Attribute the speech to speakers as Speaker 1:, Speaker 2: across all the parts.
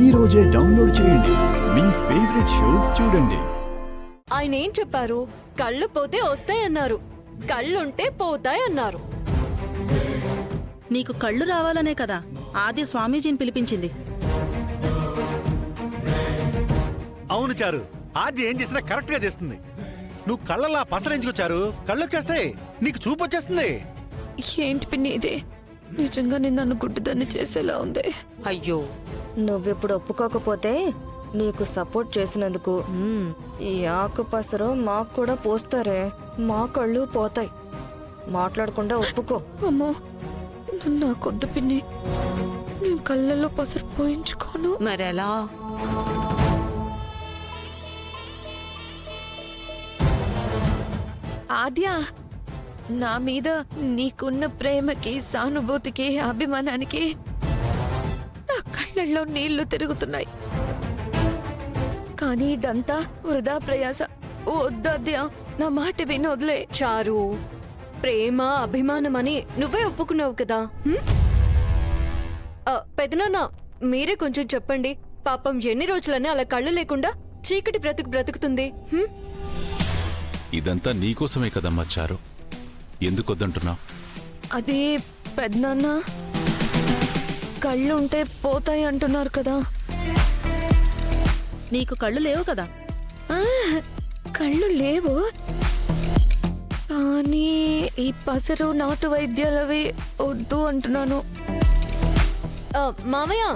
Speaker 1: ఈ రోజే డౌన్లోడ్ చేయండి. మీ ఫేవరెట్ షోస్ చూడండి.
Speaker 2: ఆయన ఏం చెప్పారు? కళ్ళు పోతే వస్తాయన్నారు, కళ్ళుంటే పోతాయన్నారు.
Speaker 3: నీకు కళ్ళు రావాలనే కదా ఆది స్వామీజీని పిలిపించింది.
Speaker 4: అవును చారు, ఆద్య ఏం చేసినా కరెక్ట్ గా చేస్తుంది. నువ్వు కళ్ళలా పసరించుకొచ్చారు, కళ్ళు వచ్చేస్తాయి, నీకు చూపు వచ్చేస్తుంది.
Speaker 5: ఏంటి పిన్ని ఇది? నిజంగానే నన్ను గుడ్డిదాన్ని చేసేలా ఉంది.
Speaker 6: అయ్యో,
Speaker 7: నువ్విప్పుడు ఒప్పుకోకపోతే నీకు సపోర్ట్ చేసినందుకు ఈ ఆకు పసరు మాకు కూడా పోస్తారే, మా కళ్ళు పోతాయి. మాట్లాడకుండా ఒప్పుకో.
Speaker 5: అమ్మో, నన్ను నాకొద్దు పిన్ని. నేను కళ్ళల్లో పసరు పోయించుకోను.
Speaker 6: మరెలా?
Speaker 5: ఆద్య, నా మీద నీకున్న ప్రేమకి, సానుభూతికి, అభిమానానికి నా కళ్ళల్లో నీళ్లు తిరుగుతున్నాయి. కానీ ఇదంతా వృధా ప్రయాస. వద్దాద్య, నా మాట విని వదిలే.
Speaker 2: చారు, ప్రేమ అభిమానమని నువ్వే ఒప్పుకున్నావు కదా. పెదనాన్న, మీరే కొంచెం చెప్పండి. పాపం ఎన్ని రోజులని అలా కళ్ళు లేకుండా చీకటి బ్రతుకుతుంది.
Speaker 8: ఇదంతా నీకోసమే కదమ్మా చారు, ఎందుకొద్దంటున్నావు?
Speaker 5: అదే పెద్దనాన్న, కళ్ళు ఉంటే పోతాయి అంటున్నారు కదా.
Speaker 3: నీకు కళ్ళు లేవు కదా.
Speaker 5: ఆ, కళ్ళు లేవు, కానీ ఈ పసరు నాటు వైద్యాలవి వద్దు అంటున్నాను.
Speaker 2: మామయ్య,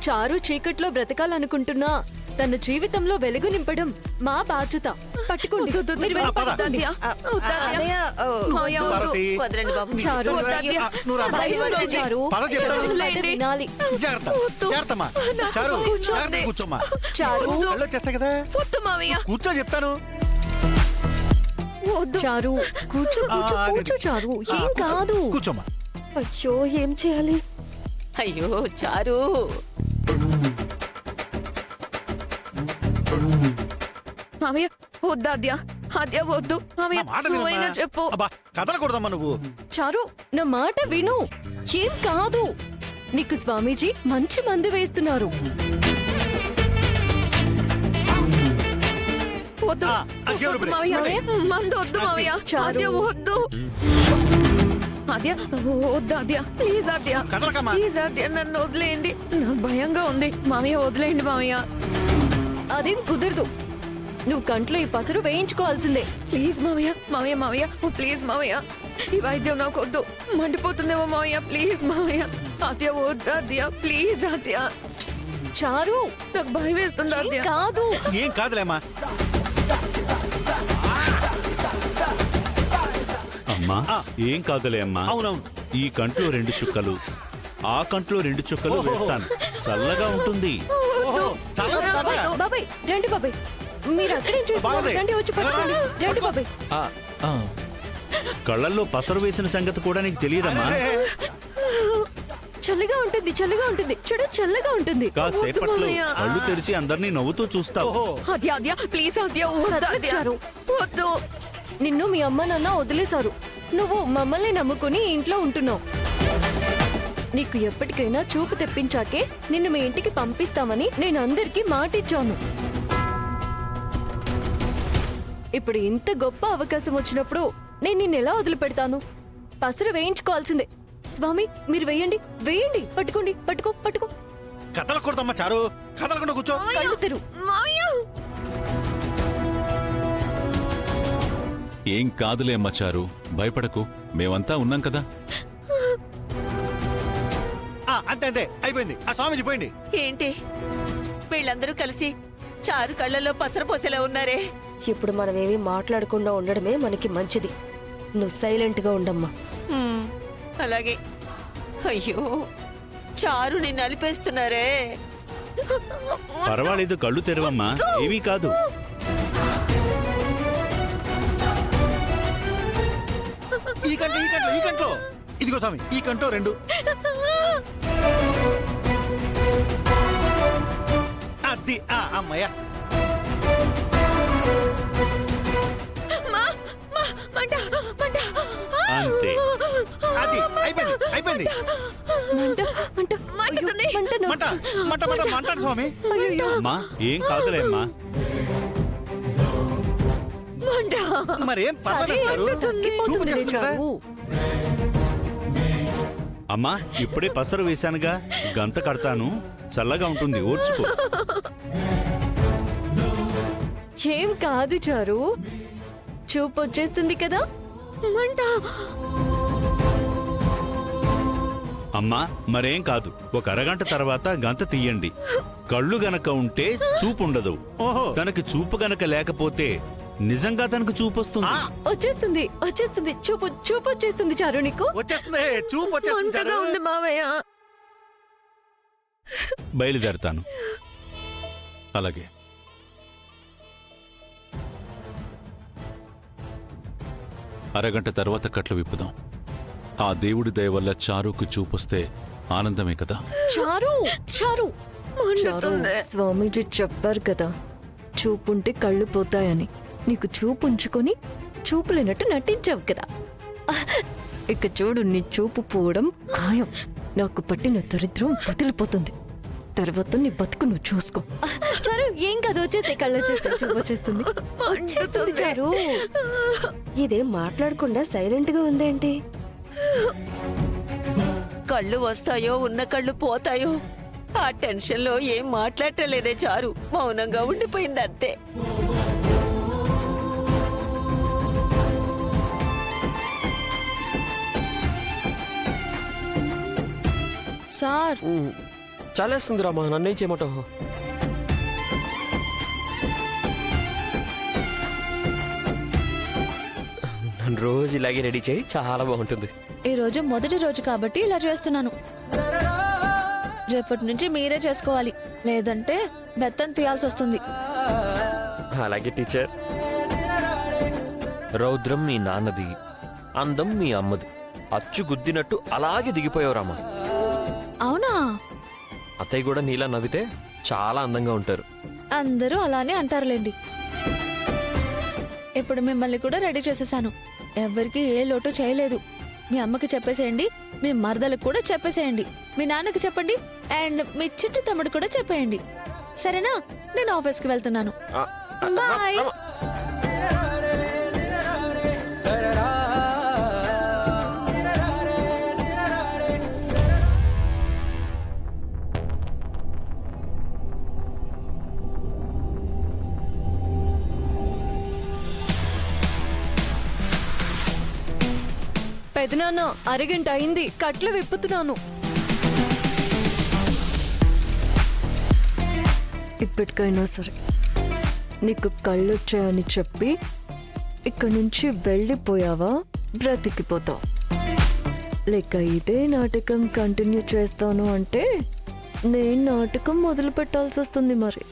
Speaker 2: చారు చీకట్లో బ్రతకాలనుకుంటున్నా తన జీవితంలో వెలుగు నింపడం మా బాధ్యత. పట్టుకోండి. మీరు వెళ్ళి పట్టుకోండి.
Speaker 6: వదలండి బాబు.
Speaker 2: చారు,
Speaker 4: నువ్వు రా.
Speaker 2: చారు,
Speaker 4: పద చెప్తాను.
Speaker 2: వినాలి.
Speaker 4: జాగ్రత్త, జాగ్రత్తమ్మా. చారు, జాగ్రత్తగా కూర్చోమ్మా.
Speaker 2: చారు,
Speaker 4: కళ్ళు వచ్చేస్తాయి కదా,
Speaker 5: వద్దు మావయ్య,
Speaker 4: కూర్చో చెప్తాను.
Speaker 5: వద్దు.
Speaker 2: చారు, కూర్చో కూర్చో కూర్చో. చారు, ఏం కాదు.
Speaker 4: కూర్చోమ్మా.
Speaker 7: అయ్యో, ఏం చేయాలి?
Speaker 6: అయ్యో చారు,
Speaker 5: మావయ్య వద్దు. ఆద్య, ఆద్య వద్దు. మావయ్య,
Speaker 4: నా మాట
Speaker 5: నువ్వైనా
Speaker 4: వినమ్మా.
Speaker 5: చెప్పు.
Speaker 4: అబ్బా, కదలకూడదమ్మా నువ్వు.
Speaker 2: చారు, నా మాట విను. ఏం కాదు. నీకు స్వామీజీ మంచి మందు వేస్తున్నారు.
Speaker 5: వద్దు.
Speaker 4: ఆ, ఆ, దేవుడు
Speaker 5: వద్దు
Speaker 4: బిడ్డ.
Speaker 5: మావయ్య, మందు వద్దు మావయ్య.
Speaker 2: చారు.
Speaker 5: ఆద్య వద్దు. ఆద్య వద్దు. ఆద్య ప్లీజ్. ఆద్య
Speaker 4: కదలకమ్మా.
Speaker 5: ప్లీజ్. ఆద్య నన్ను వదిలేయండి, నాకు భయంగా ఉంది. మావయ్య వదిలేయండి మావయ్య.
Speaker 2: అదేం కుదరదు. నువ్వు కంట్లో ఈ పసరు వేయించుకోవాల్సిందే.
Speaker 5: ప్లీజ్ మావయ్య. మావయ్య మావయ్య ప్లీజ్ మావయ్య, ఈ వైద్యం నాకు వద్దు. మండిపోతుందేమో మావయ్య. ప్లీజ్ మావయ్య. ఆద్య వద్దు. ఆద్య ప్లీజ్. ఆద్య,
Speaker 2: చారు,
Speaker 5: నాకు భయం వేస్తుంది.
Speaker 2: ఏం
Speaker 5: ఆద్య
Speaker 2: కాదు.
Speaker 4: ఏం కాదులేమ్మా.
Speaker 9: అమ్మా, ఏం కాదులే అమ్మా.
Speaker 4: అవునవును.
Speaker 9: ఈ కంట్లో 2 చుక్కలు, ఆ కంట్లో 2 చుక్కలు వేస్తాను, చల్లగా ఉంటుంది.
Speaker 4: ఓహో, చాలా
Speaker 2: బాబాయ్, బాబాయ్, రండి బాబాయ్. మీరు అక్కడేం చూస్తున్నారు?
Speaker 4: బాగుంది.
Speaker 2: రండి, వచ్చి పట్టుకోండి. రండి బాబాయ్.
Speaker 9: కళ్ళల్లో పసరు వేసిన సంగతి కూడా నీకు తెలియదమ్మా.
Speaker 2: చల్లగా ఉంటుంది, చల్లగా ఉంటుంది. చూడు, చల్లగా ఉంటుంది.
Speaker 9: కాసేపట్లో
Speaker 5: మామయ్య.
Speaker 9: కళ్ళు తెరిచి అందరినీ నవ్వుతూ చూస్తావు.
Speaker 4: ఓహో,
Speaker 5: ఆద్య. ఆద్య ప్లీజ్. ఆద్య వద్దు. ఆద్య
Speaker 2: చారు,
Speaker 5: వద్దు.
Speaker 2: నిన్ను మీ అమ్మ నాన్న వదిలేశారు. నువ్వు మమ్మల్ని నమ్ముకుని ఇంట్లో ఉంటున్నావు. నీకు ఎప్పటికైనా చూపు తెప్పించాకే నిన్ను మీ ఇంటికి పంపిస్తామని నేను అందరికీ మాటిచ్చాను. ఇప్పుడు ఇంత గొప్ప అవకాశం వచ్చినప్పుడు నేను నిన్నెలా వదిలిపెడతాను? పసరు వేయించుకోవాల్సిందే. స్వామి, మీరు వేయండి, వేయండి. పట్టుకోండి, పట్టుకో, పట్టుకో.
Speaker 4: కదలకూడదమ్మా చారు, కదలకుండా కూర్చో.
Speaker 2: కళ్ళు తెరు.
Speaker 5: మావయ్య
Speaker 8: ఏం కాదులే అమ్మా చారు, భయపడకు, మేమంతా ఉన్నాం కదా.
Speaker 4: అంతే అంతే, అయిపోయింది. ఆ స్వామీజీ పోయింది.
Speaker 6: ఏంటి వీళ్ళందరూ కలిసి చారు కళ్ళల్లో పసర పోసేలా ఉన్నారే?
Speaker 7: ఇప్పుడు మనమేమీ మాట్లాడకుండా ఉండడమే మనకి మంచిది. నువ్వు సైలెంట్ గా ఉండమ్మా.
Speaker 6: అలాగే. అయ్యో, చారు నిన్ను నలిపేస్తున్నారే.
Speaker 9: పర్వాలేదు, కళ్ళు తెరవమ్మా, ఏమీ కాదు.
Speaker 4: ఈ కంట్లో, ఈ కంట్లో, ఈ కంట్లో. ఇదిగో స్వామి, ఈ కంట్లో 2. అది అమ్మయ్య.
Speaker 5: మంట మంట.
Speaker 9: అంతే.
Speaker 4: అది అయిపోయింది అయిపోయింది
Speaker 2: మంట మంట
Speaker 5: మండుతుంది.
Speaker 2: అయ్యో, మంట
Speaker 4: మంట మంట మంట మంట స్వామి.
Speaker 2: అయ్యో
Speaker 9: అమ్మా ఏం కాదులే అమ్మా.
Speaker 5: మంట.
Speaker 4: మరేం
Speaker 2: సరే
Speaker 4: పర్వాలేదు
Speaker 2: అంటే తగ్గిపోతుంది
Speaker 4: చూపు చేస్తుంది కదా.
Speaker 2: చారు
Speaker 9: అమ్మా ఇప్పుడే పసరు వేశానుగా, గంత కడతాను, చల్లగా ఉంటుంది, ఓర్చుకో.
Speaker 2: ఏం కాదు చారు, చూపు వచ్చేస్తుంది కదా.
Speaker 5: మంట.
Speaker 9: అమ్మా మరేం కాదు, ఒక అరగంట తర్వాత గంత తీయండి. కళ్ళు గనక ఉంటే చూపు ఉండదు.
Speaker 4: ఓహో.
Speaker 9: తనకి చూపు గనక లేకపోతే నిజంగా తనకు చూపు వస్తుంది.
Speaker 2: వచ్చేస్తుంది వచ్చేస్తుంది, చూపు చూపు వచ్చేస్తుంది చారు నీకు.
Speaker 4: వచ్చేస్తుంది చూపు వచ్చేస్తుంది
Speaker 5: మంటగా
Speaker 4: చారు.
Speaker 5: ఉంది మావయ్య.
Speaker 9: బయలుదేరతాను. అలాగే. అరగంట తర్వాత కట్లు విప్పుదాం. ఆ దేవుడి దయ వల్ల చారుకు చూపొస్తే ఆనందమే కదా.
Speaker 2: చారు చారు చారు,
Speaker 5: మండుతుంది.
Speaker 2: స్వామీజీ చెప్పారు కదా, చూపుంటే కళ్ళు పోతాయని. నీకు చూపు ఉంచుకొని చూపు లేనట్టు నటించావు కదా. ఇక చూడు, నీ చూపు పోవడం ఖాయం. నాకు పట్టిన దరిద్రం వదిలిపోతుంది. తర్వాత నీ బతుకు నువ్వు చూసుకో. చారు ఏం కాదు, వచ్చేస్తే కళ్ళు వచ్చేస్తాయి, చూపు వచ్చేస్తుంది. వచ్చేస్తుంది చారు.
Speaker 7: ఇదేం మాట్లాడకుండా సైలెంట్ గా ఉందేంటి?
Speaker 6: కళ్ళు వస్తాయో ఉన్న కళ్ళు పోతాయో ఆ టెన్షన్ లో ఏం మాట్లాడలేదే చారు, మౌనంగా ఉండిపోయింది అంతే.
Speaker 7: సార్
Speaker 10: చాలేస్తుంది రామా, నన్నేం చేయమంటావు? నన్ను రోజు ఇలాగే రెడీ చేయి, చాలా బాగుంటుంది.
Speaker 7: ఈ రోజు మొదటి రోజు కాబట్టి ఇలా చేస్తున్నాను. రేపటి నుంచి మీరే చేసుకోవాలి, లేదంటే బెత్తం తీయాల్సి వస్తుంది.
Speaker 10: అలాగే టీచర్. రౌద్రం మీ నాన్నది, అందం మీ అమ్మది. అచ్చు గుద్దినట్టు అలాగే దిగిపోయావు రామా.
Speaker 7: అవునా?
Speaker 10: అత్తయ్య కూడా నీలా నవ్వితే చాలా అందంగా ఉంటారు.
Speaker 7: అందరూ అలానే అంటారులేండి. ఇప్పుడు మిమ్మల్ని కూడా రెడీ చేసేసాను. ఎవరికి ఏ లోటు చేయలేదు. మీ అమ్మకి చెప్పేసేయండి, మీ మరదలకు కూడా చెప్పేసేయండి, మీ నాన్నకి చెప్పండి, అండ్ మీ చిట్టి తమ్ముడు కూడా చెప్పేయండి. సరేనా? నేను ఆఫీస్కి వెళ్తున్నాను.
Speaker 10: ఆ,
Speaker 7: బాయ్.
Speaker 10: రామా.
Speaker 2: పెదనాన్న, అరగంట అయింది, కట్లు విప్పుతున్నాను. ఇప్పటికైనా సరే నీకు కళ్ళొచ్చాయని చెప్పి ఇక్కడి నుంచి వెళ్ళిపోయావా, బ్రతికిపోతావు. లేక ఇదే నాటకం కంటిన్యూ చేస్తాను అంటే నేను నాటకం మొదలు పెట్టాల్సి వస్తుంది. మరి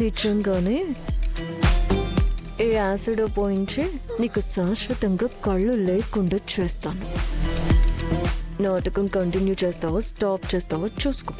Speaker 2: నిజంగానే ఏ యాసిడ్ పోయించి నీకు శాశ్వతంగా కళ్ళు లేకుండా చేస్తాను. నాటకం కంటిన్యూ చేస్తావో స్టాప్ చేస్తావో చూసుకో.